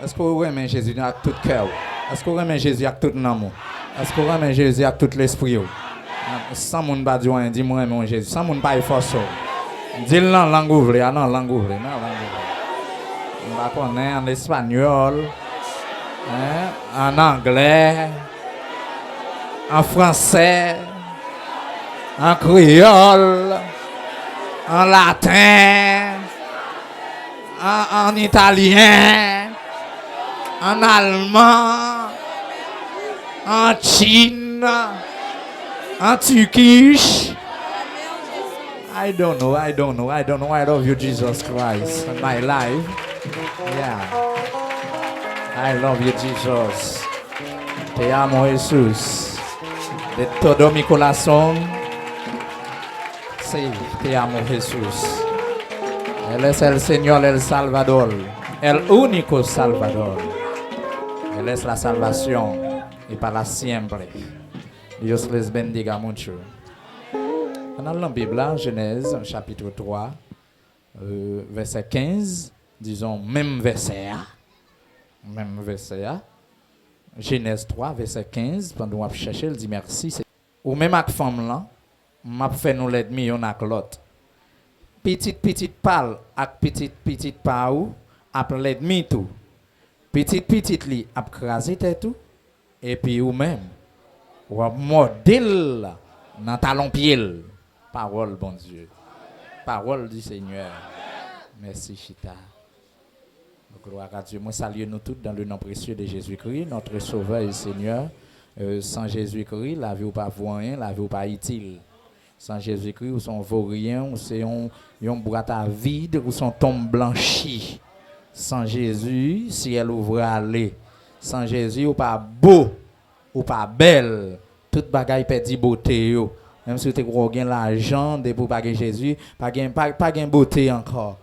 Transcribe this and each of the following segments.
Est-ce que vous aimez Jésus avec tout cœur? Est-ce que vous aimez Jésus avec tout l'amour? Est-ce que vous aimez Jésus avec tout l'esprit? Sans mon pas dire, dis-moi aimez Jésus. Sans mon pas force. Dis-le en langue ouverte, non langue ouverte, non langue ouverte. On va connaître en espagnol, en anglais, en français, en créole, en latin, en italien, en allemand, en Chine, en turkish. I don't know. I love you, Jesus Christ, in my life. Yeah. I love you, Jesus. Te amo, Jesús. De todo mi corazón. Sí, te amo, Jesús. Él es el Señor, el Salvador. El único Salvador. Él es la salvación. Y para siempre. Dios les bendiga mucho. Dans la Bible, Genèse, chapitre 3, verset 15, disons même verset. Genèse 3, verset 15, pendant qu'on a cherché, il dit merci. Ou même avec femme là, m'a fait nous l'ennemi yon avec l'autre. Petite parle avec petite pa ou, après l'ennemi tout. Petite li ap crasé tout, et puis ou même, ou ap modèle dans talon pied. Parole, bon Dieu. Parole du Seigneur. Merci, Chita. Gloire à Dieu. Moi, salue nous tous dans le nom précieux de Jésus-Christ, notre Sauveur et Seigneur. Sans Jésus-Christ, la vie ou pas rien, la vie ou pas utile. Sans Jésus-Christ, ou son vaurien, ou c'est un boîte à vide, ou son tombe blanchi. Sans Jésus, si elle ouvre aller. Sans Jésus, ou pas beau, ou pas belle. Toute bagaille perdit beauté. Même si tu as l'argent, de pour pas Jésus, pas de beauté encore.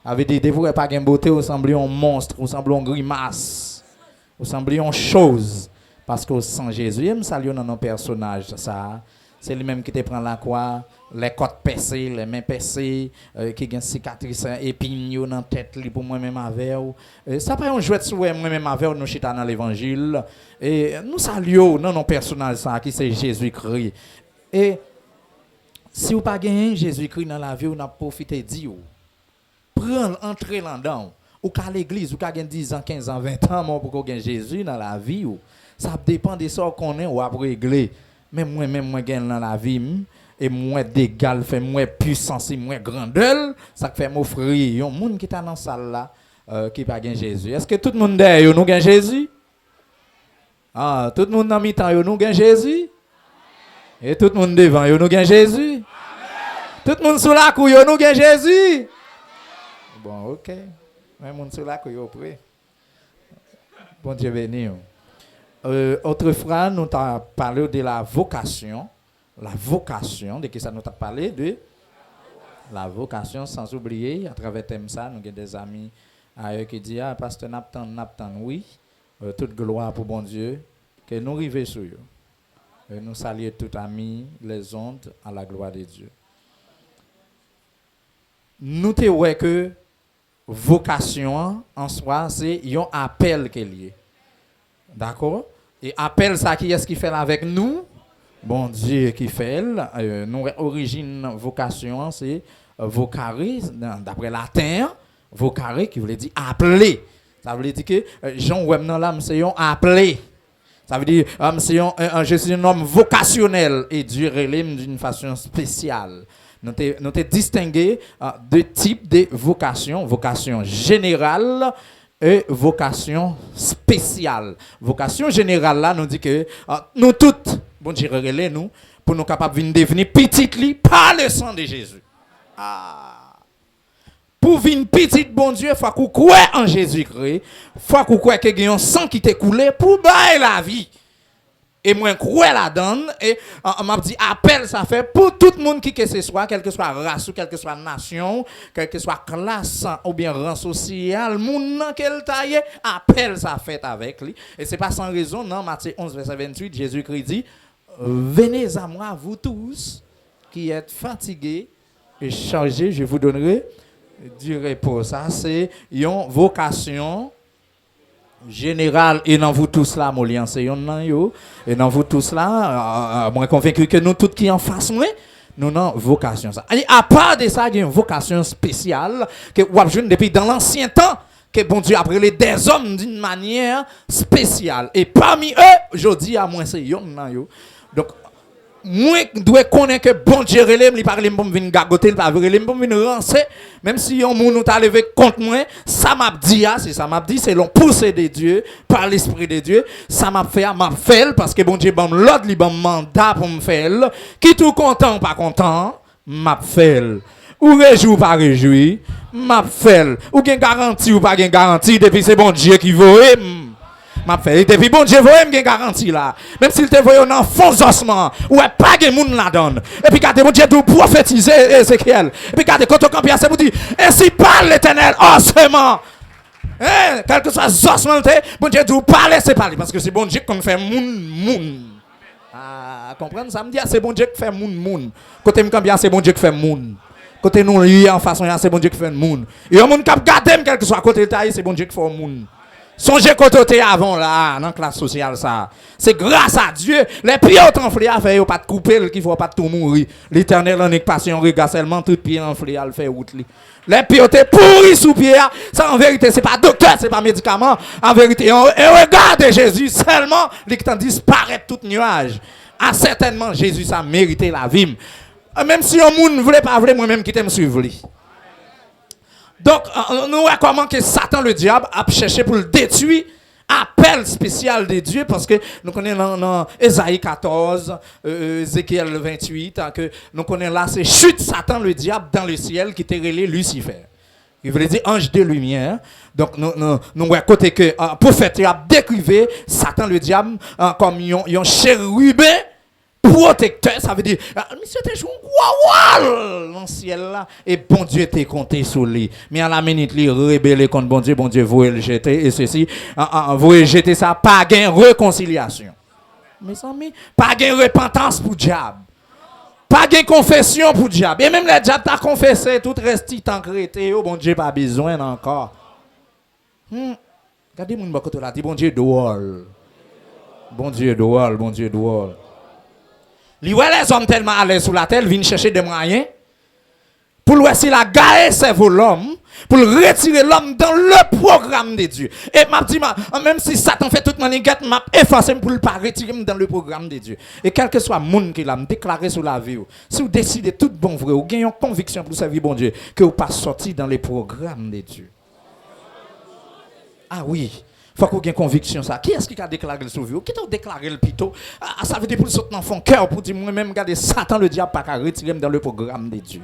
Avec des pour pas de beauté, vous semblez un monstre, vous semblez une grimace, vous semblez une chose. Parce que sans Jésus, il me salue dans nos personnages. Ça, c'est lui-même qui te prend la croix, les côtes percées, les mains percées, qui a une cicatrice épine dans la tête pour moi-même avec. Ça pas un jouet sur moi-même avec nous chita dans l'évangile. Et nous saluons dans nos personnages qui c'est Jésus-Christ. Et si vous n'avez pas gagné Jésus-Christ dans la vie, vous n'avez pas profité de Dieu. Prendre, entrer là-dedans. Ou qu'à l'église, ou qu'à 10 ans, 15 ans, 20 ans, pour gagner Jésus dans la vie. Ça dépend de ce qu'on est ou à régler. Mais moi-même, moi gagne dans la vie. Et moi d'égal, fait moi puissance, moi grandeur. Ça fait m'offrir. Il y a un monde qui est dans la salle là, qui n'a pas gagné Jésus. Est-ce que tout le monde derrière nous gagne Jésus? Ah, tout le monde dans mi-temps, nous gagne Jésus? Et tout le monde devant, nous gagne Jésus? Tout le monde sous la couille, nous gagne Jésus? Bon, ok. Même monde sous la couille, prêt. Bon Dieu béni. Autrefois, nous avons parlé de la vocation. La vocation, de qui ça nous a parlé? De la vocation, sans oublier, à travers thème ça, nous avons des amis qui disent, ah, pasteur Naptan, oui, toute gloire pour bon Dieu, que nous arrivions sur eux. Et nous saluons tous amis, les ondes, à la gloire de Dieu. Nous te voyons que vocation en soi, c'est un appel qu'il y a. D'accord? Et appel, ça qui est-ce qui fait avec nous? Bon Dieu qui fait. Nous, origine vocation, c'est vocare, d'après latin, vocare qui voulait dire appeler. Ça veut dire que Jean Webnan là, c'est un appelé. Ça veut dire je suis un homme vocationnel et Dieu relève d'une façon spéciale. Nous te distingué deux types de vocations, vocation générale et vocation spéciale. Vocation générale là nous dit que nous toutes, bon Dieu relève nous pour nous capables de devenir petites par le sang de Jésus. Pour venir petite, bon Dieu, il faut qu'on croit en Jésus-Christ. Il faut qu'on croit qu'il y a un sang qui t'est coulé pour bailler la vie. Et moi, je crois là-dedans. Et on m'a dit, appel, ça fait pour tout le monde qui que ce soit, quelle que soit race, ou quelle que soit nation, quelle que soit classe ou bien rang social, monde dans quel taille, appel, ça fait avec lui. Et ce n'est pas sans raison, non, Matthieu 11, verset 28, Jésus-Christ dit, venez à moi, vous tous, qui êtes fatigués et chargés, je vous donnerai du repos. Ça, c'est une vocation Général, et dans vous tous là, moi, et dans vous tous là, moi, convaincu que nous, tous qui en face, moi, nous avons vocation. Ça. Et à part de ça, il y a une vocation spéciale que vous avez depuis dans l'ancien temps, que bon Dieu a brûlé des hommes d'une manière spéciale. Et parmi eux, je dis à moi, c'est yon. Donc, moi, je dois connaître que bon Dieu relève, il parle pour venir gagoter, il parle pour venir rancer. Même si on nous t'a levé contre moi, ça m'a dit, c'est ça m'a dit, c'est l'on poussé de Dieu, par l'Esprit de Dieu. Ça m'a fait, parce que bon Dieu, bon l'autre, il bon mandat pour me faire. Qui tout content ou pas content, m'a fait. Ou réjoui ou pas réjoui, m'a fait. Ou gen garantie ou pas gen garantie, depuis c'est bon Dieu qui veut. M'a fait. Et depuis bon Dieu voyait me garantie là. Même s'il te voyait dans fond ossements, ou pas de monde la donne. Et puis quand bon Dieu doit prophétiser Ézéchiel. Et puis quand quand on campia c'est pour dire ainsi parle l'Éternel ossements. Hein, quel que soit ossements bon Dieu doit parler c'est parler parce que c'est bon Dieu qu'on fait moun. Ah, comprendre ça me dit c'est bon Dieu qui fait moun. Côté me campia c'est bon Dieu qui fait moun. Côté nous en façon c'est bon Dieu qui fait moun. Et un monde qui garder quel que soit côté taille c'est bon Dieu qui fait moun. Songez côté avant là, dans la classe sociale ça. C'est grâce à Dieu. Les pieds enflés à faire, pas de couper, qu'il faut pas tout mourir. L'Éternel en est passion, regarde seulement tout pied enflé à le faire route. Les pieds étaient pourris sous pied. Ça en vérité, c'est pas docteur, c'est pas médicament. En vérité, et regardez Jésus seulement, il t'en disparaît tout nuage. Ah certainement Jésus ça mérité la vie. Même si un monde ne voulait pas moi-même qui t'aime suivre. Donc, nous voyons comment que Satan, le diable, a cherché pour le détruire. Appel spécial de Dieu, parce que nous connaissons dans Ésaïe 14, Ézéchiel 28, que nous connaissons là, c'est chute Satan, le diable, dans le ciel, qui était relé Lucifer. Il veut dire ange de lumière. Donc, nous voyons côté que le prophète a décrivé Satan, le diable, comme un chérubin protecteur, ça veut dire, monsieur t'es joué dans le ciel là, et bon Dieu t'es compté sur lui. Mais à la minute, il rébellé contre bon Dieu vous le jeter, et ceci, vous jeter ça, pas gain réconciliation. Mes amis, pas gain repentance pour le diable. Pas gain confession pour le diable. Et même le diable t'a confessé, tout reste tant crété, oh bon Dieu pas besoin encore. Regardez mon côté là, dit bon Dieu dehors. Bon Dieu dehors, bon Dieu dehors. Les hommes tellement à l'aise sur la terre viennent chercher des moyens pour laisser la gaie cerveau l'homme, pour retirer l'homme dans le programme de Dieu. Et m'a dit, même si Satan fait toute manière, m'a effacé pour ne pas retirer dans le programme de Dieu. Et quel que soit le monde qui l'a déclaré sur la vie, si vous décidez tout bon vrai, vous gagnez une conviction pour servir bon Dieu, que vous ne pas sorti dans les programmes de Dieu. Ah oui. Il faut qu'on ait une conviction ça. Qui est-ce qui a déclaré le vie? Qui a déclaré le pito? Ça veut dire pour le sauter dans son cœur, pour dire moi-même, regardez, Satan, le diable, pas qu'à retirer dans le programme de Dieu.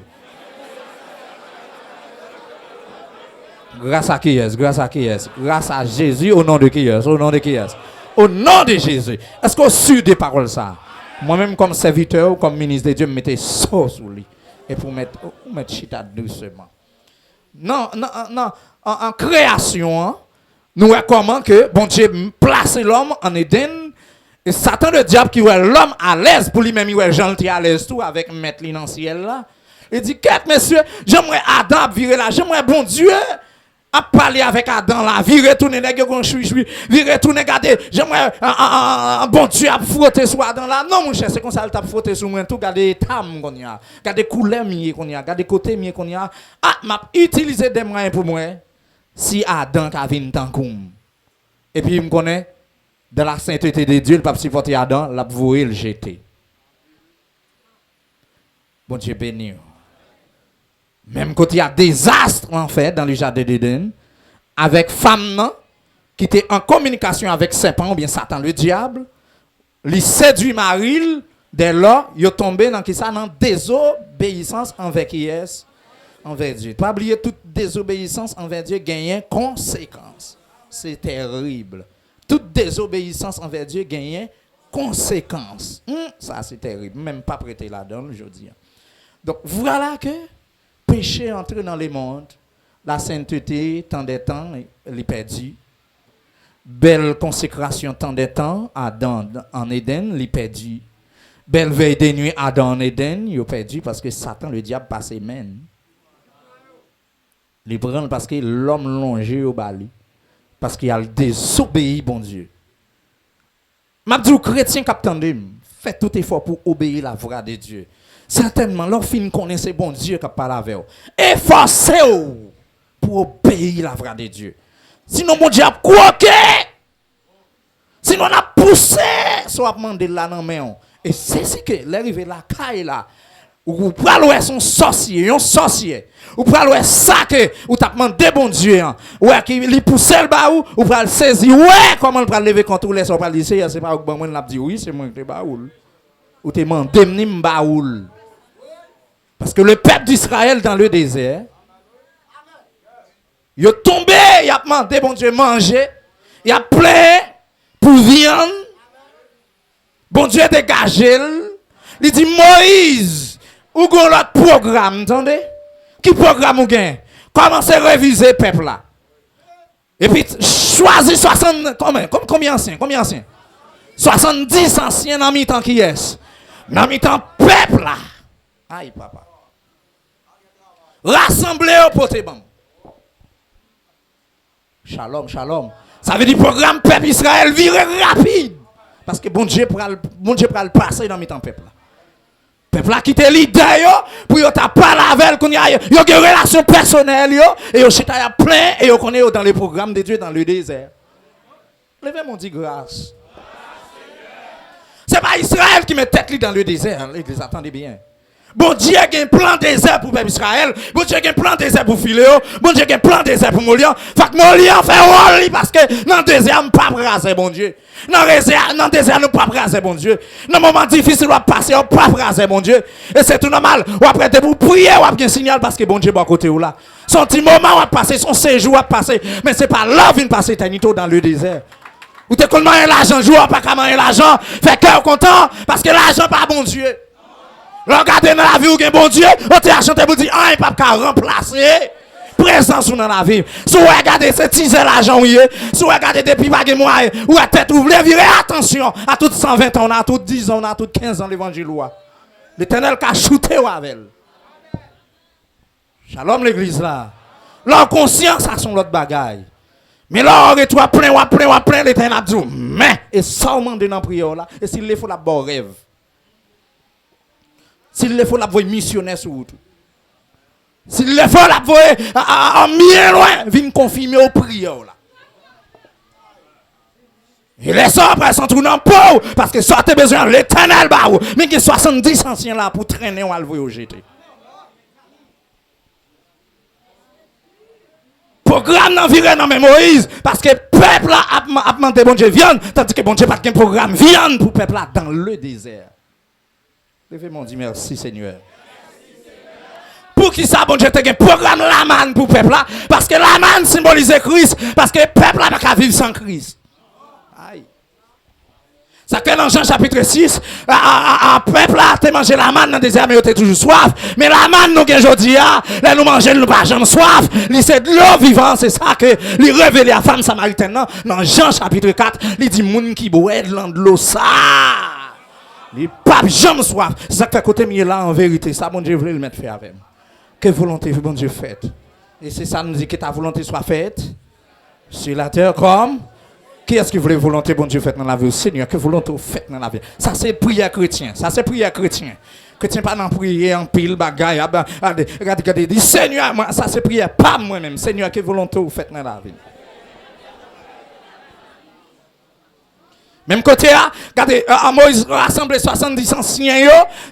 Grâce à qui est-ce? Grâce à qui est-ce? Grâce à Jésus, au nom de qui est-ce? Au nom de qui est-ce? Au nom de Jésus. Est-ce qu'on suit des paroles ça? Moi-même, comme serviteur ou comme ministre de Dieu, je mettais ça sur lui. Et pour mettre chita doucement. Non, en création, hein, nous voyons comment que bon Dieu place l'homme en Éden et Satan le diable qui voit l'homme à l'aise pour lui-même il est gentil à l'aise tout avec mettre dans le ciel là. Il dit qu'est-ce monsieur, j'aimerais Adam virer là, j'aimerais bon Dieu à parler avec Adam là, virer tourner nèg gon choui, virer tourner garder, j'aimerais bon Dieu à frotter sur Adam là. Non mon cher, c'est comme ça il t'a frotté sur moi tout garder tam qu'on y a, garder couleur mieux qu'on y a, garder côté mieux qu'on y a. Ah m'a utiliser des moyens pour moi. Si Adam a vu tant comme et puis il me connaît dans la sainteté de Dieu, le pape supporter Adam, l'a voué le jeter. Bon Dieu béni. Même quand il y a désastre en fait dans le jardin d'Éden, avec femme qui était en communication avec serpent ou bien Satan le diable, il séduit Marie, dès lors, il est tombé dans qui ça dans désobéissance envers qui est envers Dieu. Pas oublier toute désobéissance envers Dieu gagne conséquence. C'est terrible. Toute désobéissance envers Dieu gagne conséquence. Ça c'est terrible. Même pas prêter la donne, je dis. Donc voilà que péché entre dans le monde, la sainteté, tant de temps, elle est perdue. Belle consécration, tant de temps, Adam en Éden, elle est perdue. Belle veille de nuit, Adam en Éden, il est perdu parce que Satan, le diable, passe mène. Il prend parce que l'homme longé au bali. Parce qu'il a désobéi, bon Dieu. M'a dit aux chrétiens qui fait tout effort pour obéir la voix de Dieu. Certainement, leur fin connaissez bon Dieu qui parle avec vous. Efforcez-vous pour obéir la voix de Dieu. Sinon, mon Dieu a croqué. Sinon, on a poussé. Soit demandé là dans main. Et c'est ce que l'arrivée la caille là. Ou pour aller son sorcier, un sorcier. Ou pour aller ça que ou t'a demandé bon Dieu. Ouais qui lui pousse le baou ou pour le saisir. Ouais comment on peut lever contre les on pas dire c'est pas bon moi l'a dit oui, c'est moi qui baoul. Ou te mandé m'nim baoul. Parce que le peuple d'Israël dans le désert il est tombé, il a demandé bon Dieu manger, il a plein pour viande. Bon Dieu dégagé. Il dit Moïse, ou gon l'autre programme, entendez? Qui programme ou gain? Commencez à réviser le peuple là. Et puis choisis 60 combien anciens? 70 anciens dans mi-temps qui est. Dans mi-temps peuple là. Aïe papa. Rassemblez au poté bam. Shalom, shalom. Ça veut dire programme peuple Israël vire rapide. Parce que bon Dieu pourra le passer dans mi-temps peuple là. Peuple là qui te leader pour yo t'a parler avec qu'on y a une relation personnelle et yo chita y a plein et yo connaît dans les programmes de Dieu dans le désert. Levez mon dit grâce. C'est pas Israël qui met tête dans le désert, l'église attendez bien. Bon Dieu a un plan désert pour peuple Israël. Bon Dieu a un plan désert pour Philéo. Bon Dieu a un plan désert pour Molian. Fait que Molian fait rôle parce que dans le désert, on ne peut pas raser, bon Dieu. Dans le désert, on ne peut pas raser, bon Dieu. Dans le moment difficile, on va passer, on ne peut pas raser, bon Dieu. Et c'est tout normal. Ou après, vous prier, ou après, un signal parce que bon Dieu est à côté ou là. Son petit moment va passer, son séjour va passer. Mais ce n'est pas là qu'il passe éternité dans le désert. Ou t'es qu'on mange l'argent, joue pas qu'à manger l'argent. Fait cœur content parce que l'argent pas bon Dieu. Regardez dans la vie où il y a bon Dieu, on t'a chanté pour dire, ah, il ne peut pas remplacer présence dans la vie. Si vous regardez, c'est teaser l'argent, oui. Si vous regardez depuis pas de mois, ou à tête ouverte, virez attention à toutes 120 ans, à toutes 10 ans, à toutes 15 ans, l'évangile. L'Éternel qui a shooté avec elle. Shalom l'église là. Leur conscience a son l'autre bagaille. Mais là, on est plein, l'Éternel a dit, mais, et ça, on demande dans la prière là, et s'il le faut, la bonne rêve. S'il le faut, la voie missionnaire sur vous. S'il le faut, la voie en bien loin, viens confirmer au prière là. Et les hommes après sont tournés en pauvre parce que ça a besoin de l'Éternel, mais il y a 70 anciens là pour traîner ou aller au jeter. Programme n'environne dans Moïse parce que le peuple là a demandé bon Dieu viande, tandis que bon Dieu n'a pas de programme viande pour le peuple là dans le désert. Levez-moi dit merci Seigneur. Pour qui ça, bon Dieu, tu as un programme la manne pour le peuple là? Parce que la manne symbolise Christ. Parce que le peuple là n'a qu'à vivre sans Christ. Aïe. Ça fait dans Jean chapitre 6, le peuple là, tu mangé la manne dans le désert, mais tu es toujours soif. Mais la manne, nous, aujourd'hui, là, nous mangeons, nous pas jamais soif. C'est de l'eau vivante, c'est ça que lui révèle à la femme samaritaine. Dans Jean chapitre 4, il dit, moun qui boit de l'eau, ça. Les papes jamais soif. C'est ça que fait côté mieux là en vérité. Ça, bon Dieu voulait le mettre fait avec. Que volonté, bon Dieu, faite. Et c'est ça nous dit que ta volonté soit faite sur la terre comme. Qui est-ce qui voulait volonté, bon Dieu, faite dans la vie? Seigneur, que volonté faite dans la vie. Ça, c'est prière chrétien. Ça, c'est prière chrétien. Chrétien pas dans prière en pile, bagaille. Regardez, dit Seigneur, moi, ça, c'est prière pas moi-même. Seigneur, que volonté faite dans la vie. Même côté, regardez, Moïse rassemble 70 anciens,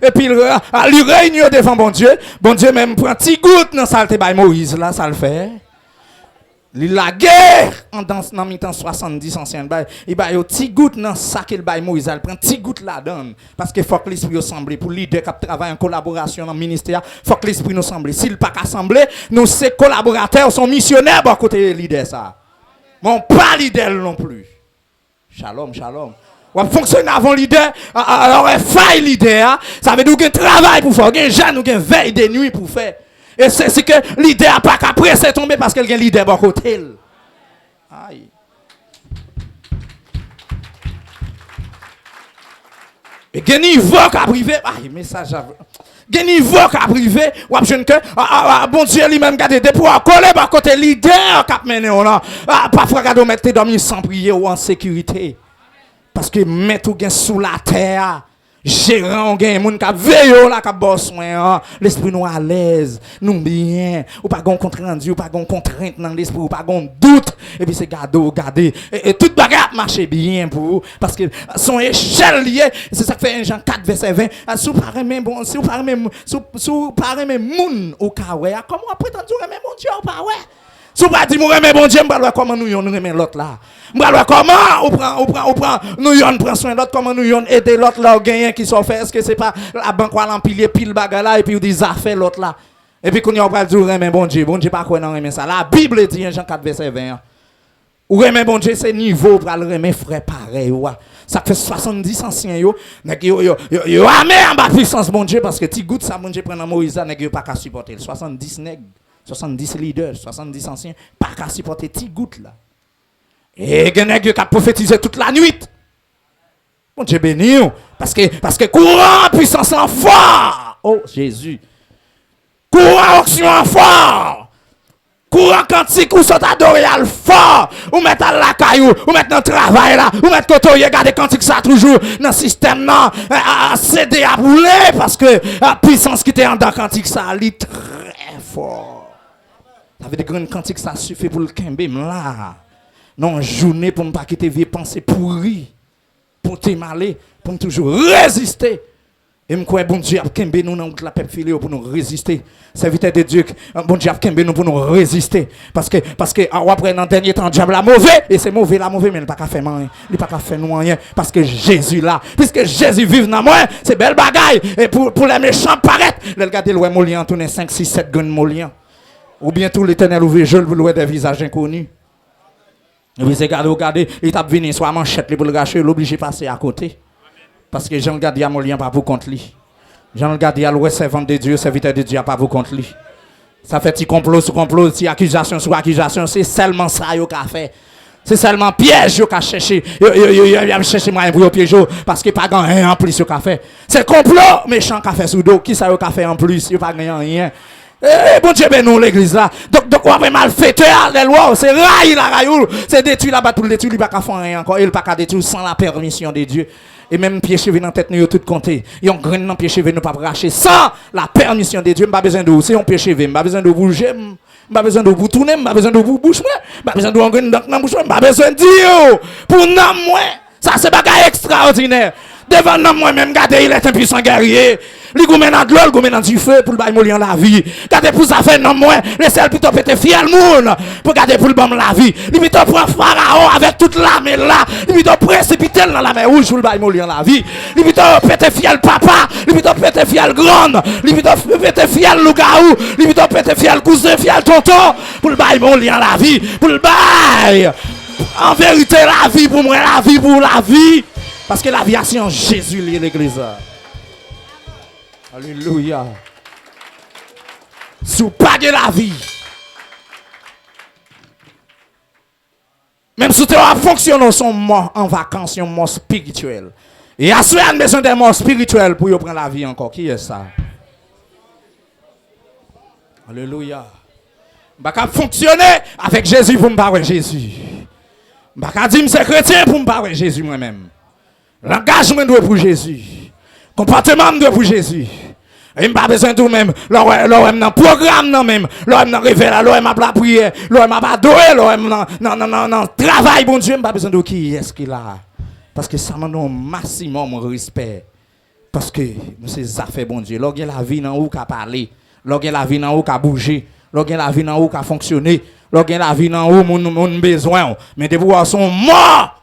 et puis il réunit devant bon Dieu. Bon Dieu même prend un petit goutte dans sa salle Moïse, là, ça le fait. Il la guerre en danse dans mi-temps 70 anciens. Il va un petit goutte dans ça qu'il baille Moïse. Il prend un petit goutte là-dedans. Parce qu'il faut que l'esprit nous semble. Pour leader qui travaille en collaboration dans le ministère, il faut que l'esprit nous semble. S'il pas assemblé, nous, ces collaborateurs sont missionnaires à côté leader ça. Bon, pas leader non plus. Shalom, shalom. On fonctionne avant leader, alors faille leader, ça veut dire qu'il y a un travail pour faire, il y a un jeune ou une veille de nuit pour faire. Et c'est que leader n'a pas qu'à presser tomber parce qu'il y a un leader à côté. Aïe. Et il y a un niveau qui a privé. Aïe, message. Gen niveau qu'a privé, ou a jeune que bon Dieu lui-même garder des pour coller par côté leader qu'a mené on là. Parfois garder mettre dormir sans prier ou en sécurité. Parce que mettre ou gen sous la terre. Gérant gen moun ka veille là ka bon soin l'esprit nous à l'aise nous bien ou pas gon compte rendu ou pas gon contrainte dans l'esprit ou pas gon doute et puis c'est garder et toute bagarre marche bien pour vous parce que son échelle lié c'est ça que fait Jean 4 verset 20 sous paré même bon si vous paré même sous paré même moun au ka ouais comment on prétend dire même mon Dieu ou pas ouais si vous pas dire moi mais bon Dieu m'pa comment nous yon remet l'autre là m'pa comment on prend nous yon prend soin l'autre comment nous yon aider l'autre là gagner qui sont fait est-ce que c'est pas la banque ou l'empile pile bagarre là et puis des affaires l'autre là et puis qu'on y on va dire mais bon Dieu pas quoi non remet ça la Bible dit Jean 4 verset 20 ou remet bon Dieu c'est niveau pour le remet frère pareil ouais ça fait 70 anciens yo nèg yo amé en bas puissance bon Dieu parce que ti goutte ça bon Dieu prend dans Moïse nèg yo pas qu'à supporter 70 nèg 70 leaders, 70 anciens, pas qu'à supporter petit goutte là. Et gen nèg qui a prophétisé toute la nuit. Bon Dieu béni parce que courant puissance en fort. Oh Jésus. Courant action en fort. Courant cantique ou sont adoré al fort. Ou mettre à la caillou, ou mettre dans le travail là, ou mettre côté regarder cantique ça toujours dans système là à céder à rouler parce que la puissance qui était en dans cantique ça lit très fort. Ça veut dire que quand ça suffit pour le kembe là. Non, journée pour ne pas quitter vieux pensées pourries. Pour te maler, pour toujours résister. Et me crois bon Dieu a kembe nous dans la peuple filé pour nous résister. Serviteur de Dieu, bon Dieu a kembe nous pour nous résister parce que après dans dernier temps diable la mauvais et c'est mauvais mais il pas qu'à faire rien. Il pas qu'à faire nous rien parce que Jésus là, puisque Jésus vive dans moi, c'est belle bagaille et pour les méchants paraître, le regarder le Molian tourner 5 6 7 gun Molian. Ou bien tout l'Éternel ouvre je pour louer des visages inconnus. Et puis c'est regardez, il t'a venu soit manchette pour le gâcher, l'obligé de passer à côté. Parce que Jean le gardien Molien pas pour contre lui. Jean le gardien loué servant de Dieu, serviteur de Dieu pas pour contre lui. Ça fait petit complot sur complot, petit accusation sur accusation, c'est seulement ça yo qu'a fait. C'est seulement piège yo qu'a cherché. Yo a cherché moyen pour piège parce que pas grand rien en plus yo qu'a fait. C'est complot méchant qu'a fait sous dos, qui ça yo qu'a fait en plus, yo pas gagné rien. Bon Dieu ben nous l'église là. Donc on va mal fêter les lois, c'est rail la rayoul, c'est détruit là-bas tout détruit, il pas qu'à faire rien encore, il pas qu'à détruire sans la permission de Dieu. Et même pied cheveux dans tête nous tout compté. Yon graine dans pied cheveux nous pas racher sans la permission de Dieu, pas besoin de vous, c'est on pied cheveux, pas besoin de vous bouger, pas besoin de vous tourner, pas besoin de vous boucher, pas besoin de vous graine dans bouche, pas besoin de Dieu. Pour nous moi, ça c'est bagaille extraordinaire. Devant nous moi-même, regardez, il est un puissant guerrier. Il goumène dans de l'eau, il goumène dans du feu pour le bail molien la vie. Regardez pour ça fait non moi, les seuls plutôt pété fiel moun pour garder pour le bon la vie. Il plutôt prend Pharaon avec toute la mer là, il plutôt précipiter dans la mer rouge pour le bail molien la vie. Il plutôt pété fiel papa, il plutôt pété fiel grande, il plutôt pété fiel lougaou, il plutôt pété fiel cousin, fiel tonton pour le bail molien la vie, pour le bail. En vérité la vie pour moi, la vie pour la vie. Parce que la vie c'est en Jésus l'église. Alléluia. Sous pas de la vie. Même si tu as fonctionné son mort en vacances, un mort spirituel. Et à ce moment, besoin d'un mort spirituel pour prendre la vie encore. Qui est ça? Alléluia. Je ne peux pas fonctionner avec Jésus pour me parler Jésus. Je ne peux pas dire que c'est chrétien pour me parler Jésus moi-même. L'engagement doit pour Jésus. Comportement doit pour Jésus. Et pas besoin de même. L'OM dans programme non même. L'OM dans réveil, l'OM a la prière, l'OM a adoré, l'OM dans travail bon Dieu, pas besoin de qui est-ce qu'il a. Parce que ça m'a donné un maximum respect. Parce que c'est affaires bon Dieu. Lorsque la vie dans où qu'a parler, lorsque la vie dans où qu'a bouger, lorsque la vie dans où qu'a fonctionner, lorsque la vie dans où mon besoin, mais des pouvoirs sont morts.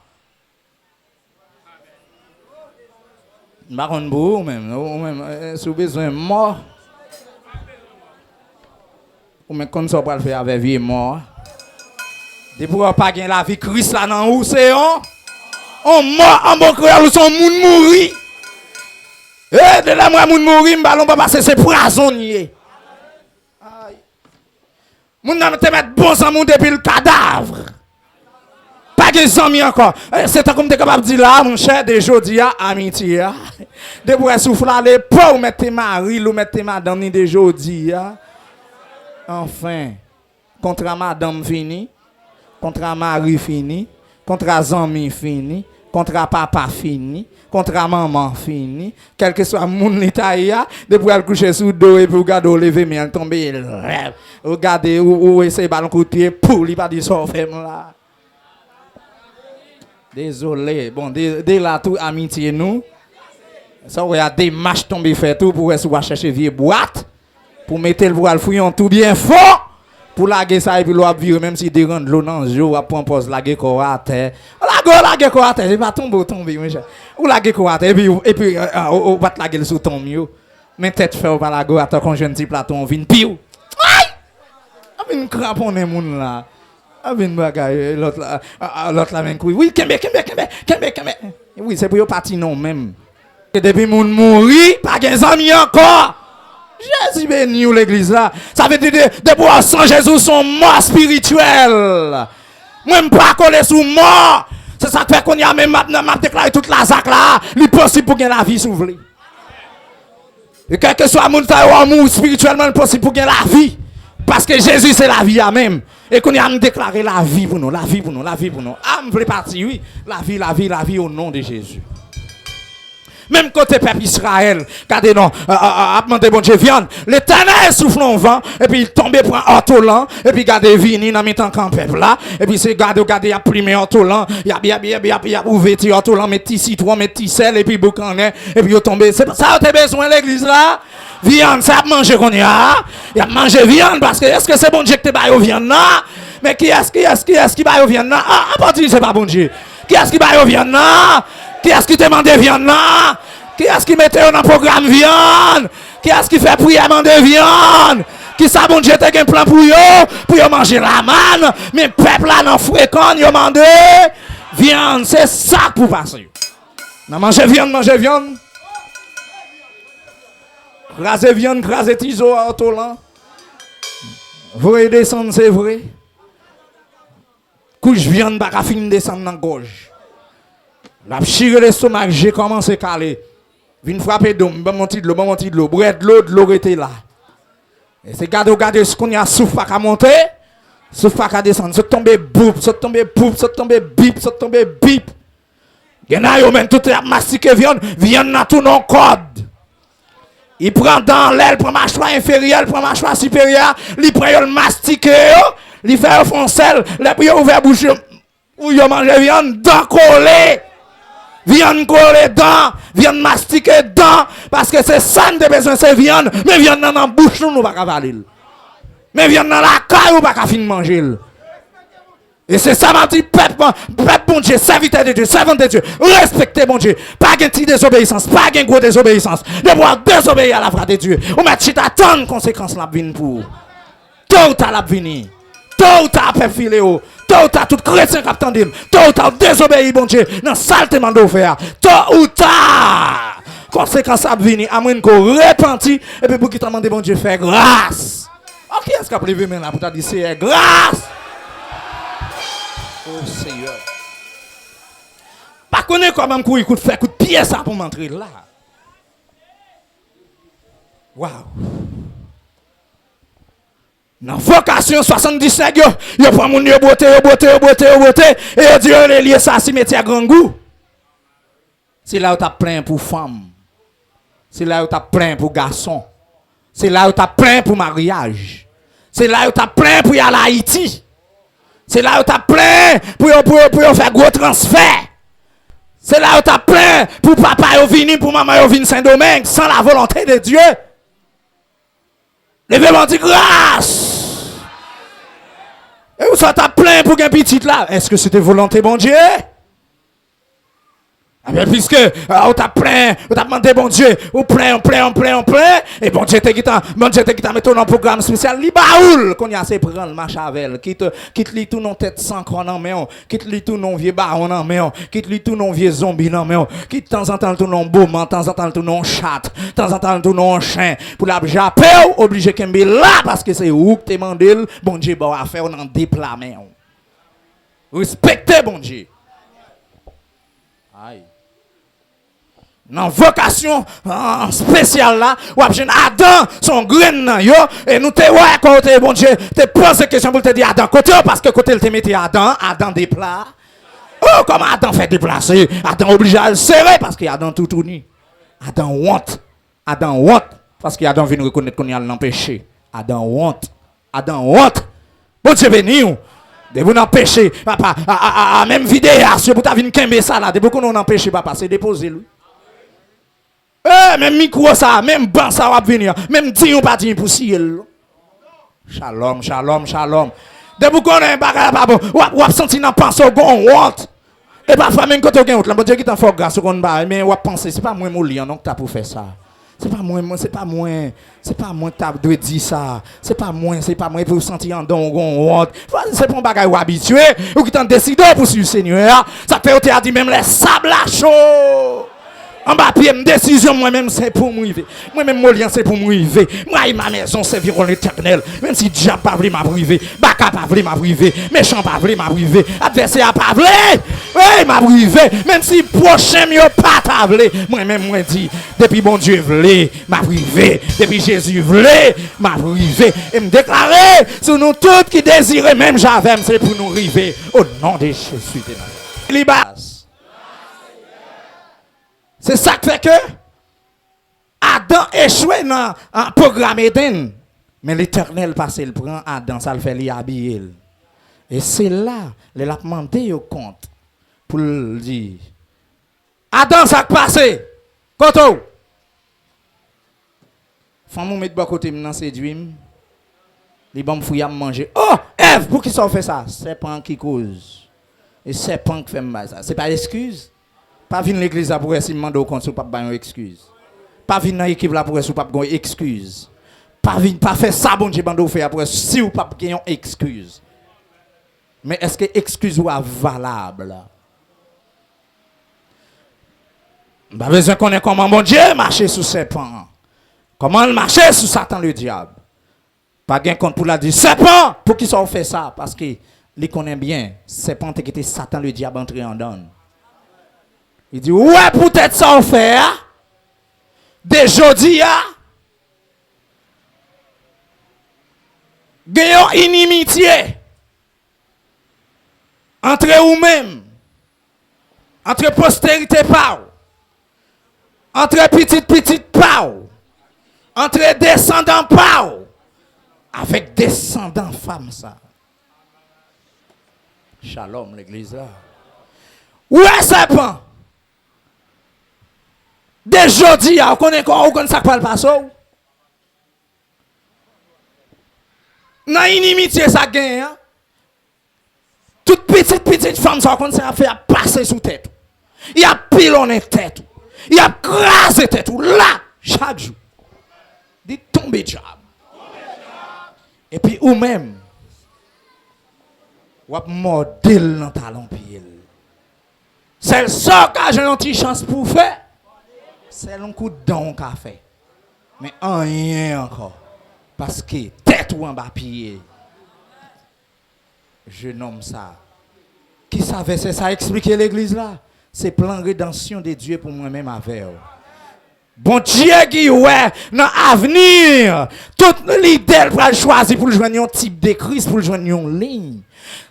Baron Bou, même, si vous avez besoin de mort, ou même comme ça, on peut faire avec vie mort. De pouvoir pas gagner la vie, Christ là dans où c'est on mort, en bon créole, ou son moun mouri. Et de là, moi, moun mouri, m'ballon pas passer, c'est poisonnier. Moun nan te mettre bon sang moun depuis le cadavre. Pas de amis encore. C'est comme tu es capable de dire là, mon cher, de jodi à amitié. De pour souffler aller, pas ou mettre tes maris, ou mettre tes madame de jodi. Enfin, contre madame fini, contre mari fini, contre amis fini, contre papa fini, contre maman fini, quel que soit mon l'Italia, de pour aller coucher sous dos et pour regarder au lever, mais elle tombe, regardez ou essayer de ballon coup de pied, pour lui pas dire ça, là. Désolé, bon, dès là, tout amitié nous. Ça, il y a des matchs tombés fait tout pour chercher vieux boîte, pour mettre le voile fouillon tout bien fort, pour laguer ça et puis l'on vire, même si des rangs de l'eau dans le jour, après on pose laguer quoi à terre. Laguer quoi à terre, c'est pas tomber, mon cher. Ou laguer quoi à terre, et puis on va te laguer sous ton mieux. Mais tête fait ou pas la go, attends qu'on jeune petit plateau, on vient piou. Aïe! On vient craponner moun là. L'autre là, même oui, kembe. Oui, c'est pour yon parti non même. Et depuis moun mouri, pas gen zami encore. Jésus béni ou l'église là. Ça veut dire de boire sans Jésus sont morts spirituels. Même pas coller sous mort. C'est ça que fait qu'on y a même maintenant, m'a déclaré toute la zac là. Il possible pour gagner la vie s'ouvrir. Et quel que soit moun ta ou mou spirituellement, il possible pour gagner la vie. Parce que Jésus c'est la vie à même. Et qu'on y a déclaré la vie pour nous, la vie pour nous, la vie pour nous. Ah, me voulez partir, oui. La vie au nom de Jésus. Même côté peuple Israël, regardez non, a demandé bon Dieu viande, l'Éternel souffle en vent, et puis il tombe pour un ortolan, et puis regardez vini dans mi-temps quand peuple là, et puis c'est regardez, il a primé ortolan, il a ouvert ortolan, met petit citron, met petit sel, et puis boucanet, et puis il tombe. C'est ça que tu as besoin l'église là? Viande, ça a mangé qu'on y a, il a mangé viande, parce que est-ce que c'est bon Dieu que tu bailles au viande là? Mais qui est-ce qui baille au viande là? Ah, à partir c'est pas bon Dieu. Qui est-ce qui baille au viande là? Qui est-ce qui te demande viande là? Qui est-ce qui mettait dans le programme viande? Qui est-ce qui fait prier demander viande? Qui ça bon Dieu te un plan pour yo manger la manne? Mais peuple là dans fréquent yo demande viande, c'est ça pour passer. Non manger viande. Craser viande, craser tiso à autolan. Vrai descendre c'est vrai. Couche viande pas fin descendre dans gorge. La chire l'estomac, j'ai commencé à caler. Vine frapper d'homme, bon mon de l'eau, brette de l'eau était là. Et c'est garder ce qu'on y a souffle pas qu'à monter, souffle pas qu'à descendre, ça tomber bip, ça tomber bip. Il y en a yo même tout est mastiqué viande na tout non code. Il prend dans l'aile, prend mâchoire inférieure, prend mâchoire supérieure, il prend le mastiqué, il fait fond sel, les puis ouvert bouche ou yo manger viande dans collé. Viande collée dedans, viande mastiquée dedans, parce que c'est ça nous avons besoin, c'est viande, mais viande dans la bouche, nous ne pouvons pas avaler. Mais viande dans la caille, nous ne pouvons pas finir manger. Et c'est ça, m'a dit, peuple bon Dieu, serviteur de Dieu, servant de Dieu, respectez bon Dieu, pas de petite désobéissance, pas de gros désobéissance, de pouvoir désobéir à la voix de Dieu. On met chita tant de conséquences la venir pour. Tôt ou tard la venir. Tôt ou tard peuple filéo. Tôt ou tard tout chrétien qui attend, tôt ou tard désobéir bon Dieu, dans saleté mando faire. Tôt ou tard conséquence à venir, à moins qu'on repentit et puis pour qui t'a demandé bon Dieu faire grâce. OK, est-ce qu'a levé maintenant pour t'a dit c'est grâce. Oh Seigneur. Pas connaître comment courir coup de faire coup de pied ça pour m'entrer là. Waouh. Dans vocation 75 yo prend mon yo beauté et yo dit les lier ça si métier à grand goût. C'est là où t'as plein pour femme. C'est là où t'as plein pour garçon. C'est là où t'as plein pour mariage. C'est là où t'as plein pour y aller à Haïti. C'est là où t'as plein pour faire gros transfert. C'est là où t'as plein pour papa yo vini, pour maman yo vini Saint-Domingue sans la volonté de Dieu. Levez-moi dit grâce. Et où ça t'a plein pour un petit là? Est-ce que c'était volonté bon Dieu? Ah bien, puisque on t'a plein, on t'a demandé bon Dieu, on plein, et bon Dieu t'a mis dans un programme spécial, li baoul, qu'on y a assez prendre machavel, quitte li tout non tête sans croix en main, quitte li tout non vieux baron en main, quitte li tout non vieux zombie en main, quitte de temps en temps tout non bouman, de temps en temps tout non chat, de temps en temps tout non chien, pour la japper, obligé qu'elle là, parce que c'est où que t'es mandé, bon Dieu, bon à faire, on en déploie main. Respectez bon Dieu. Aïe. Dans vocation spéciale là, ou jeune Adam son graine nan yo et nous te ouais côté bon Dieu, te pose question pour te dire Adam côté parce que côté il te mettait Adam des plats. Oh comment Adam fait déplacer, Adam obligé à le serrer parce que Adam tout tourné. Adam honte parce que Adam vient reconnaître qu'on y a l'empêcher. Adam honte. Bon Dieu béni ou. De vous empêcher papa même vidéo si vous t'avez une kembe ça là, de beaucoup nous empêcher papa, c'est déposer lui. Même micro ça, même ban ça va venir, même dire pas dire pour ciel. Shalom. De vous connaître bagage pas bon, ou senti dans penser gon honte. Et parfois même quand on gagne honte, la bon Dieu qui t'en fait grâce qu'on ba, mais ou penser c'est pas moi molli donc t'as pour faire ça. C'est pas moi qui t'a dû dire ça. C'est pas moi pour sentir en don honte. C'est pas un bagage ou habitué ou qui t'en décide pour suivre le Seigneur. Ça fait au dit même les sables à chaud. En bas pied, une décision moi-même c'est pour moi. Moi-même mon lien c'est pour moi. Moi et ma maison serviront l'Éternel. Même si diable pas voulu m'abriver, Baka pas voulu m'abriver, méchant pas voulu m'abriver, adversaire pas voulu, oui m'abriver. Même si prochain mieux pas t'abriver. Moi-même moi dit depuis bon Dieu voulait m'abriver, depuis Jésus voulait m'abriver et me déclarer sur nous tous qui désirent même j'avais c'est pour nous arriver au nom de Jésus de Nazareth. C'est ça qui fait que Adam échoué dans un programme Éden. Mais l'Éternel passe, il prend Adam, ça le fait lui habiller. Et c'est là, il a demandé au compte pour le dire. Adam, ça qui passe. Koto. Femme me mettre de côté, maintenant séduire. Les bons fouilles à manger. Oh, Ève, pour qui ça fait ça? C'est pas qui cause. Et c'est pas qui fait ça. C'est pas l'excuse. Pas venir l'église pour essayer de demander au compte, pas de excuse. Pas venir dans l'équipe là pour essayer pas de excuse. Pas faire ça bon Dieu bando faire pour si ou pas gagner excuse. Mais est-ce que excuse ou valable? Pas besoin de connaître comment bon Dieu marcher sous serpent. Comment il marcher sous Satan le diable. Pas gain compte pour la dire serpent pour qui ça fait ça parce que il connaît bien serpent qui était Satan le diable entré en donne. Il dit, ouais, peut-être ça on fait, hein? De jodi, gagnons inimitié entre vous-même, entre postérité par, entre petite par, entre descendants par, avec descendants femmes, ça. Shalom, l'église là. Ouais, serpent. Dès jeudi, on connaît ça parle pas ça. Dans l'inimitié, ça gagne. Toute petite femme, ça a fait passer sous tête. Il a pilonné tête. Il a crasé tête. Là, chaque jour. Il tombe diable. Et puis, ou même, ou a modèle dans talon pied. C'est ça que j'ai une petite chance pour faire. C'est un coup de don qu'a fait. Mais rien encore. Parce que tête ou en bas pied. Je nomme ça. Qui savait c'est ça expliquer l'église là? C'est plan rédemption de Dieu pour moi-même avec. Bon Dieu qui ouais dans l'avenir, toute l'idée pour choisir pour joindre un type de Christ pour joindre une ligne.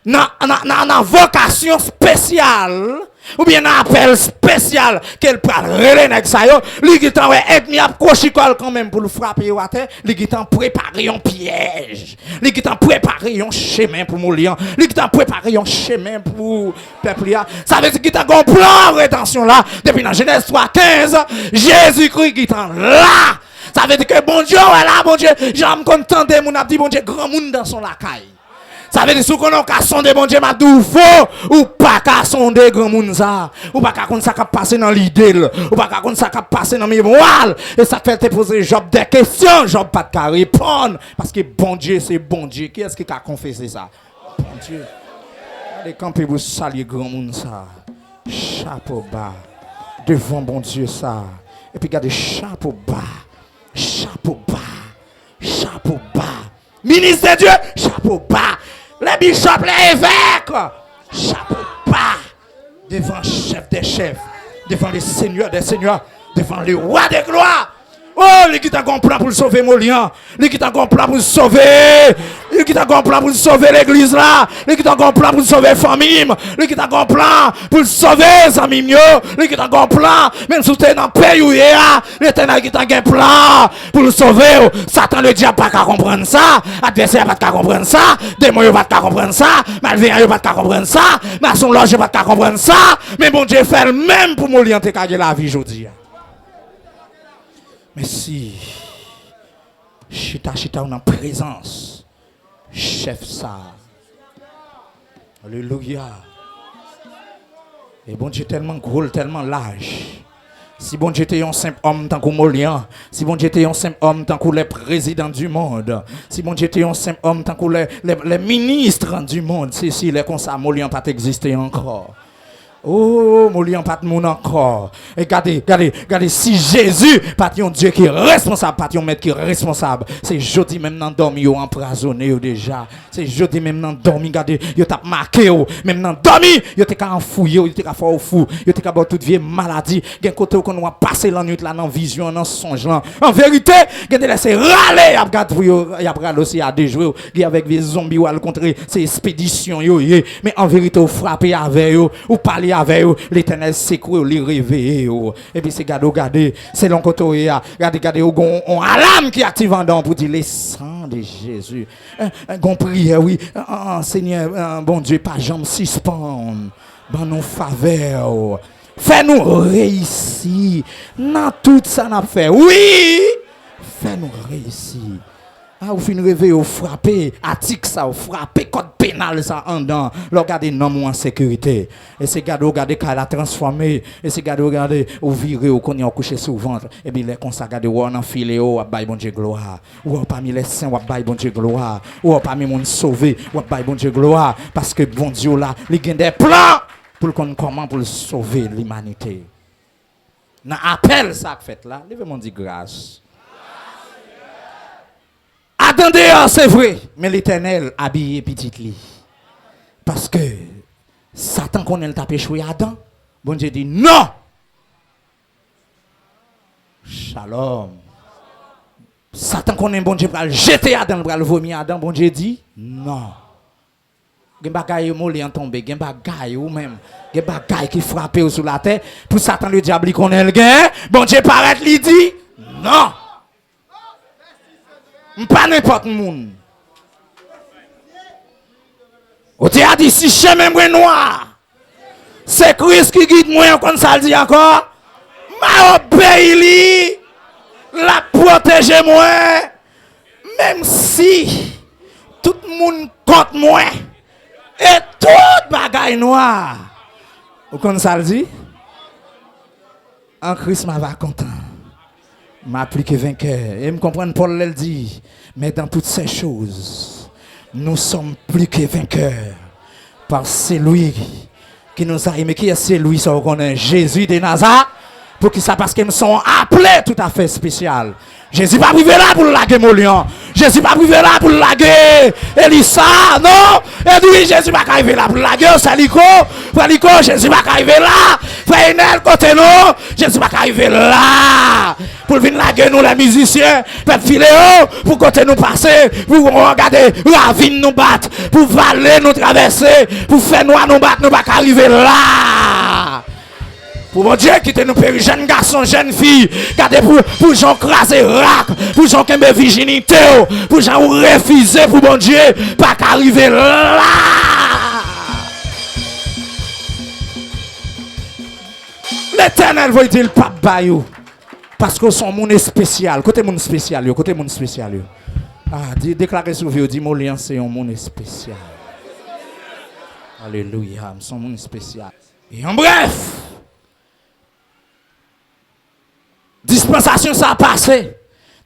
Dans vocation spéciale ou bien un appel spécial qu'elle parle relais avec ça yo, lui qui t'en aide mi à cochicole quand même pour le frapper au terre, lui qui t'en préparer un piège, lui qui t'en préparer un chemin pour mourir, lui qui t'en préparer un chemin pour peuple. Ça veut dire qu'il t'a un plan de rétention là depuis dans Genèse 3:15, Jésus-Christ qui t'en là. Ça veut dire que bon Dieu est là, bon Dieu, j'aime content de mon a dit bon Dieu grand monde dans son lacaille. Ça veut dire que si on a sondé bon Dieu, madou faux, ou pas qu'à sonder grand monde ça, ou pas qu'à ça passer dans l'idée, ou pas qu'à ça passer dans le mémoire, et ça fait te poser Job des questions, Job pas de répondre, parce que bon Dieu c'est bon Dieu. Qui est-ce qui a confessé ça? Bon Dieu. Allez camper vous saluer grand monde ça, chapeau bas, devant bon Dieu ça, et puis regardez chapeau bas, chapeau bas, chapeau bas, ministre de Dieu, chapeau bas. Les bishops, les évêques, Chapeau bas devant le chef des chefs, devant le seigneur des seigneurs, devant le roi des gloires. Oh, lui qui t'a un plan pour sauver Molian, lui qui t'a un plan pour sauver, lui qui t'a un plan pour sauver l'église là, lui qui t'a un plan pour sauver famille, lui qui t'a un plan pour sauver les amis mieux, lui qui t'a un plan, même si tu es dans le pays où il est, l'éternel qui t'a un plan pour le sauver. Satan le diable pas qu'à comprendre ça, adversaire pas qu'à comprendre ça, démon pas qu'à comprendre ça, malveillant pas qu'à comprendre ça, maçon loge pas qu'à comprendre ça, mais bon Dieu fait le même pour Molian te gagner la vie aujourd'hui. Mais si, chita ou en présence, chef ça. Alléluia. Et bon Dieu tellement gros, tellement large. Si bon Dieu était un simple homme tant que Molian, si bon Dieu était un simple homme tant que les présidents du monde, si bon Dieu était un simple homme tant que les ministres du monde, si les comme ça, Molian pas existé encore. Oh, Molian pas de monde encore. Et regardez, si Jésus, pas un Dieu qui est responsable, pas un maître qui est responsable, c'est jeudi même dans dormi, yo empoisonné déjà. C'est jeudi même dans dormi, regardez, yo t'a marqué, même dans dormi, yo t'es qu'à enfouiller, yo t'es qu'à faire au fou, yo t'es qu'à avoir toute vieille maladie, gen côté qu'on va passer la nuit là dans vision, dans songe là. En vérité, gen te laisser râler, y a regarde pour yo, y a râler aussi à déjouer, avec des zombies ou à le contrer, c'est expédition yo, mais en vérité, ou frapper avec yo, ou parler avec eux, l'éternel secoue, les réveiller. Et puis c'est regardez, c'est l'on côté, regardez, on alarme qui active en dedans pour dire les sangs de Jésus. On prière, oui, Seigneur, bon Dieu, pas jamais suspendre, dans nos faveurs. Fais-nous réussir dans tout ça n'a fait. Oui, fais-nous réussir. Ah, vous finissez rêver, vous frappez, attique ça, vous frappez, code pénal ça en dedans. Regardez, non, en sécurité. Et c'est regardez, qu'elle a transformé. Et c'est regardez, vous virez, vous connaissez, vous couchez sur le ventre. Et bien, les consacrés, regardez, vous en enfilez, vous avez bon Dieu gloire. Vous parmi les saints, vous avez bon Dieu gloire. Vous parmi les gens sauvés, vous avez bon Dieu gloire. Parce que bon Dieu là, il y a des plans pour comment pour sauver l'humanité. Dans l'appel, ça fait là, levez-moi dire grâce. Attendez, c'est vrai, mais l'Éternel habillé petit lit. Parce que Satan connaît le tapé choué Adam. Bon Dieu dit non. Shalom. Satan connaît bon Dieu pour le jeter Adam, pour le vomir Adam. Bon Dieu dit non. Gen bagay molé en tomber, gen bagay ou même, gen bagay qui frappe sous la terre. Pour Satan le diable connaît le gain. Bon Dieu paraît lui dit non. Pas n'importe monde. On t'a dit si chemin moi noir. C'est Christ qui guide moi comme ça le dit encore. M'a obéi la protéger moi même si tout le monde contre moi et tout bagaille noir. Vous comme ça le dit? En Christ m'a va content. M'a plus que vainqueur. Et me comprendre Paul le dit. Mais dans toutes ces choses, nous sommes plus que vainqueurs. Par celui qui nous a aimés. Qui est celui, ça qu'on est Jésus de Nazareth. Pour qui ça? Parce qu'ils me sont appelés tout à fait spécial. Jésus pas privé là pour laguer Molian. Jésus pas privé là pour laguer Elissa. Non. Et oui, Jésus pas arrivé là pour laguer Salico. Salico, Jésus pas arrivé là. Frère Enel, côté nous. Jésus pas arrivé là. Pour venir laguer nous les musiciens. Pour filer pour côté nous passer. Pour regarder ravine nous battre. Pour valer nous traverser. Pour faire noir nous battre. Nous pas arriver là. Pour mon Dieu, qui te nous périr, jeunes garçons, jeunes filles, gardez pour gens craser rac, pour gens qui aiment virginité, pour gens refuser, pour mon Dieu, pas qu'arriver là. L'Éternel va dire le pape Bayou, parce que son monde est spécial, côté monde spécial, côté monde spécial. Ah, déclarez sur vous, dit Molian, c'est un monde spécial. Alléluia, son monde spécial. Et en bref, dispensation ça a passé.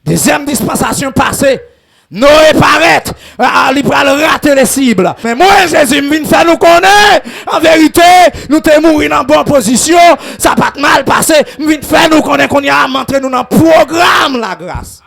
Deuxième dispensation passée. Noé paraît. Il va rater les cibles. Mais moi, Jésus, me vient faire nous connaître. En vérité, nous sommes morts en bonne position. Ça n'a pas mal passé. Me vient faire nous connaître qu'on y a montré nous dans le programme la grâce.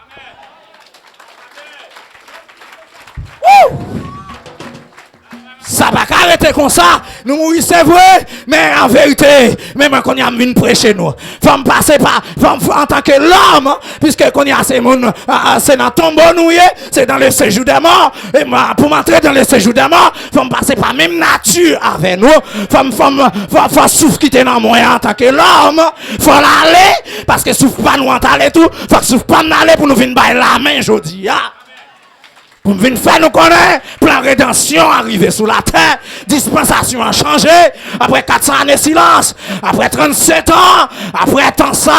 Ça va pas arrêter comme ça. Nous mourir, c'est vrai, mais en vérité, même quand on a venu prêcher nous, faut me passer par, en tant que l'homme, puisque qu'on y a ces monde, c'est dans tombeau nous, c'est dans le séjour des morts, et pour m'entrer dans le séjour des morts, faut me passer par même nature avec nous, faut souffle quitter dans moi en tant que l'homme, faut l'aller, parce que souffle pas nous en aller tout, faut que souffle pas nous aller pour nous venir bailler la main, aujourd'hui, pour venir faire nous connaître, plan rédemption arrivé sous la terre, dispensation a changé, après 400 années de silence, après 37 ans, après tant ça,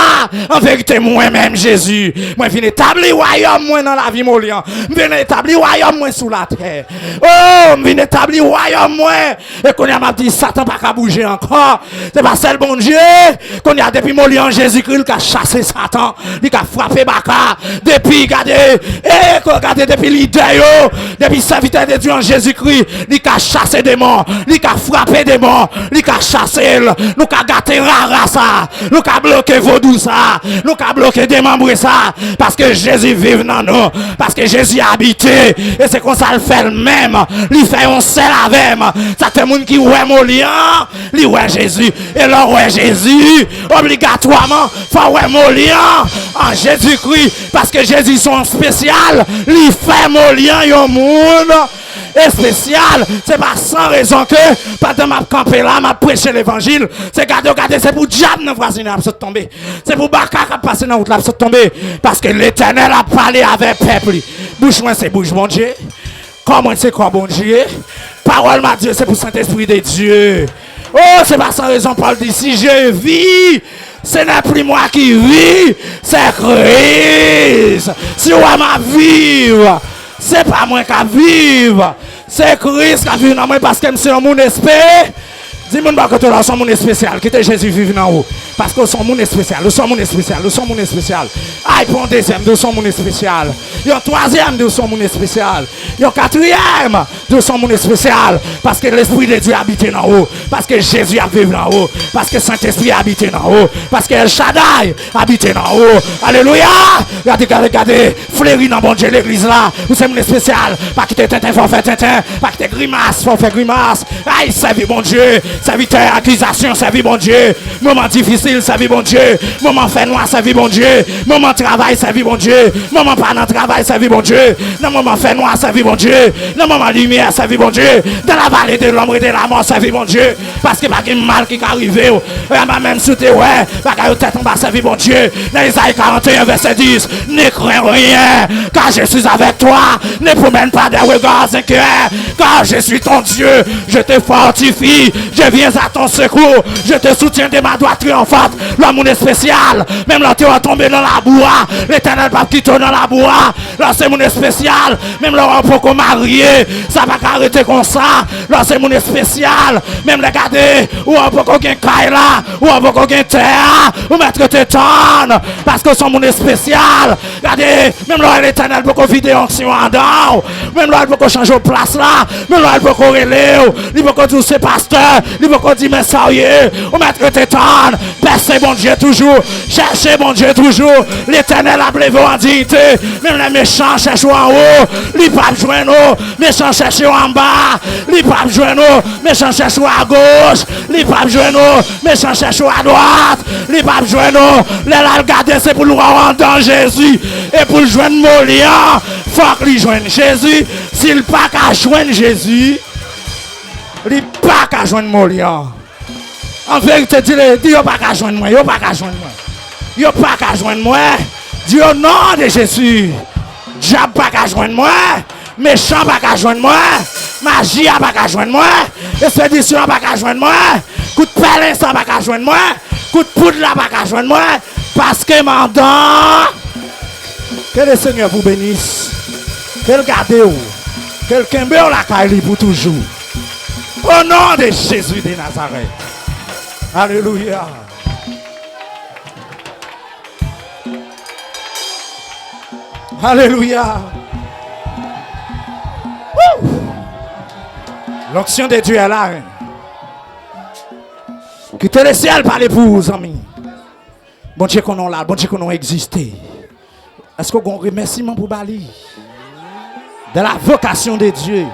en vérité, moi-même, Jésus, moi, je viens établir royaume, moi, dans la vie, mon lion, je viens établir royaume, moi, sous la terre, oh, je viens établir royaume, moi, et qu'on a dit, Satan pas qu'à bouger encore, c'est pas seul bon Dieu, qu'on a depuis mon lion, Jésus-Christ, qui a chassé Satan, qui a frappé Baka, depuis, regardez, depuis l'idée, depuis serviteur de Dieu en Jésus-Christ, il a chassé des morts, il a frappé des morts, il a chassé, nous a gâté rara ça, nous a bloqué vaudou ça, nous a bloqué démembré ça, parce que Jésus vive dans nous, parce que Jésus a habité, et c'est comme ça le fait le même, il fait un seul avec, ça fait monde qui ouait mon lien, il ouait Jésus, et là ouait Jésus, obligatoirement, faut ouait mon lien en Jésus-Christ, parce que Jésus son spécial, il fait mon lien. Yon monde est spécial, c'est pas sans raison que pendant ma campé là, m'a prêché l'évangile, c'est regardez, c'est pour diable dans voisinage de tomber, c'est pour Baka qui passer dans route là de tomber, parce que l'Éternel a parlé avec peuple. Bouche moi c'est bouche bon Dieu. Comment c'est quoi bon Dieu? Parole ma Dieu, c'est pour Saint-Esprit de Dieu. Oh, c'est pas sans raison Paul dit si je vis, ce n'est plus moi qui vis, c'est Christ. Si on m'a vivre, c'est pas moi qui vive, c'est Christ qui vit dans moi parce que c'est un monde espéré. Dis-moi que tu as son monde spécial, qui était Jésus vivant dans haut. Parce que son monde spécial, le son monde spécial, le son monde spécial. Ah, il prend un deuxième de son monde spécial. Il y a un troisième de son monde spécial. Il y a un quatrième de son monde spécial. Parce que l'Esprit de Dieu habite dans haut. Parce que Jésus a vécu dans haut. Parce que Saint-Esprit habite dans haut. Parce que El Shaddai habite dans haut. Alléluia! Regardez, fleurit dans bon Dieu l'église là. Vous c'est monde spécial. Pas quitter Tintin, faut faire Tintin. Pas quitter grimace, faut faire grimace. Aïe, servi bon Dieu. Serviteur, accusation, servi bon Dieu. Moment difficile, servi bon Dieu. Moment fait noir, servi bon Dieu. Moment travail, servi bon Dieu. Moment pas dans travail, servi bon Dieu. Dans moment fait noir, servi bon Dieu. Dans moment lumière, servi bon Dieu. Dans la vallée de l'ombre et de la mort, servi bon Dieu. Parce que pas de mal qui est arrivé. Même sous tes ouais, pas de tête en bas, servi bon Dieu. Dans Isaïe 41, verset 10. Ne crains rien, car je suis avec toi. Ne promène pas des regards inquiets, car je suis ton Dieu. Je te fortifie. Je viens à ton secours, je te soutiens de ma droite triomphante. L'amour est spécial, même là tu vas tomber dans la boue. L'Éternel va quitter dans la boue. Là c'est mon spécial, même là on peut qu'on marier, ça va arrêter comme ça. Là c'est mon spécial, même regardez, ou on peut qu'on gagne caille là, ou on peut qu'on gagne terre, ou mettre tes tonnes, parce que c'est mon spécial. Regardez, même là l'Éternel peut qu'on vider onction en dedans, même là il peut qu'on change de place là, même là il peut qu'on relève, il peut qu'on tous ces pasteurs. Il faut qu'on dise, mais sérieux, on mettre tes tonnes, percez bon Dieu toujours, cherchez bon Dieu toujours, l'Éternel a levé en dignité, même les méchants cherchent en haut, les papes jouent nous, méchants cherchent en bas, les papes jouent nous, méchants cherchent à gauche, les papes jouent nous, méchants cherchent à droite, les papes jouent nous, les là regarder c'est pour nous rendre dans Jésus, et pour joindre mon lien, il faut qu'ils joignent Jésus, s'il pas qu'à joindre Jésus, il n'y a pas qu'à joindre mon lion. En vérité, il n'y a pas qu'à joindre moi. Il n'y a pas qu'à joindre moi. Il n'y a pas qu'à joindre moi. Dieu au nom de Jésus. Diable pas qu'à joindre moi. Méchant pas qu'à joindre moi. Magie pas qu'à joindre moi. Expédition pas qu'à joindre moi. Coup de pelle ça pas qu'à joindre moi. Coup de poudre là pas qu'à joindre moi. Parce que maintenant, que le Seigneur vous bénisse. Qu'elle garde vous. Quelqu'un meurt la caille pour toujours. Au nom de Jésus de Nazareth. Alléluia. Alléluia. L'onction de Dieu est là. Quittez le ciel par les vous, amis. Bon Dieu qu'on a là, bon Dieu qu'on a existé. Est-ce qu'on a un remerciement pour Bali? De la vocation de Dieu.